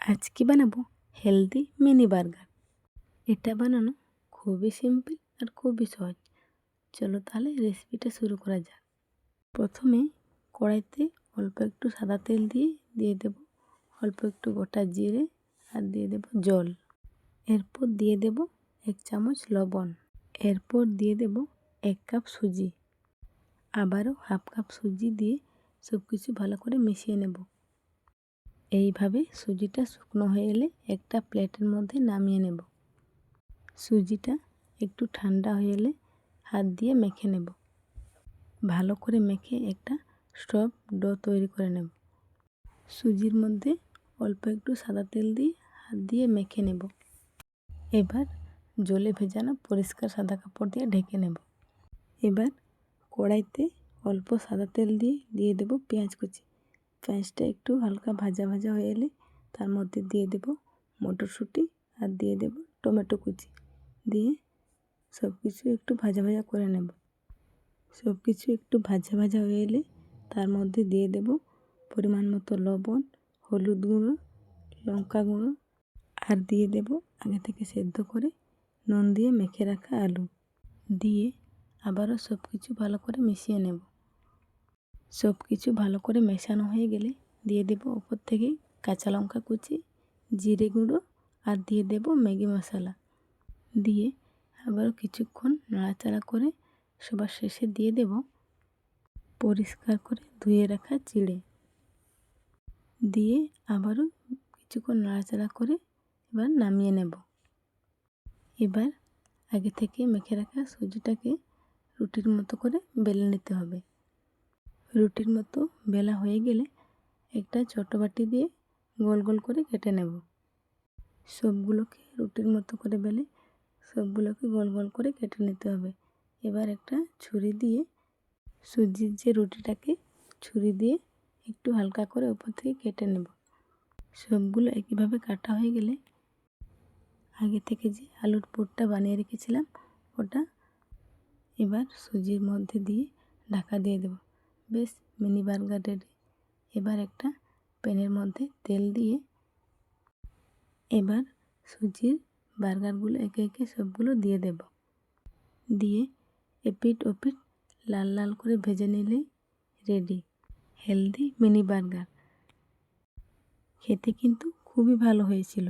আজকে বানাবো healthy mini burger. এটা বানানো খুবই সিম্পল আর খুবই সহজ। চলো তাহলে রেসিপিটা শুরু করা যাক। প্রথমে কড়াইতে অল্প একটু সাদা তেল দিয়ে দেব অল্প একটু গোটা জিরে আর দিয়ে দেব জল। এরপর দিয়ে দেব 1 চামচ লবণ। এরপর দিয়ে দেব 1 কাপ সুজি। আবারও হাফ কাপ সুজি দিয়ে সব কিছু ভালো করে মিশিয়ে নেব। এইভাবে সুজিটা শুকনো হয়ে এলে একটা প্লেটের মধ্যে নামিয়ে নেব। সুজিটা একটু ঠান্ডা হয়ে এলে হাত দিয়ে মেখে নেব। ভালো করে মেখে একটা সফট ডো তৈরি করে নেব। সুজির মধ্যে অল্প একটু সাদা তেল দিয়ে হাত দিয়ে মেখে নেব। এবার জলে ভেজানো পরিষ্কার সাদা কাপড় দিয়ে ঢেকে নেব। এবার কড়াইতে অল্প সাদা তেল দিয়ে দেব পেঁয়াজ কুচি। পেঁয়াজটা একটু হালকা ভাজা ভাজা হয়ে এলে তার মধ্যে দিয়ে দেব মটরশুঁটি আর দিয়ে দেব টমেটো কুচি। দিয়ে সব কিছু একটু ভাজা ভাজা করে নেব। সব কিছু একটু ভাজা ভাজা হয়ে এলে তার মধ্যে দিয়ে দেব পরিমাণ মতো লবণ, হলুদ গুঁড়ো, লঙ্কা গুঁড়ো আর দিয়ে দেব আগে থেকে সেদ্ধ করে নুন দিয়ে মেখে রাখা আলু। দিয়ে আবারও সব কিছু ভালো করে মিশিয়ে নেব। সব কিছু ভালো করে মেশানো হয়ে গেলে দিয়ে দেব ওপর থেকে কাঁচা লঙ্কা কুচি, জিরে গুঁড়ো আর দিয়ে দেব ম্যাগি মশলা। দিয়ে আবারও কিছুক্ষণ নাড়াচাড়া করে সবার শেষে দিয়ে দেব পরিষ্কার করে ধুয়ে রাখা চিড়ে। দিয়ে আবারও কিছুক্ষণ নাড়াচাড়া করে এবার নামিয়ে নেব। এবার আগে থেকে মেখে রাখা সুজিটাকে রুটির মতো করে বেলে নিতে হবে। রুটির মতো বেলা হয়ে গেলে একটা ছোটো বাটি দিয়ে গোল গোল করে কেটে নেব। সবগুলোকে রুটির মতো করে বেলে সবগুলোকে গোল গোল করে কেটে নিতে হবে। এবার একটা ছুরি দিয়ে সুজির যে রুটিটাকে ছুরি দিয়ে একটু হালকা করে উপর থেকে কেটে নেব। সবগুলো একইভাবে কাটা হয়ে গেলে আগে থেকে যে আলুর পুরটা বানিয়ে রেখেছিলাম ওটা এবার সুজির মধ্যে দিয়ে ঢাকা দিয়ে দেব। বেশ মিনি বার্গার রেডি। এবার একটা প্যানের মধ্যে তেল দিয়ে এবার সুজির বার্গারগুলো একে একে সবগুলো দিয়ে দেব। দিয়ে এপিঠ ওপিঠ লাল লাল করে ভেজে নিলেই রেডি হেলদি মিনি বার্গার। খেতে কিন্তু খুবই ভালো হয়েছিল।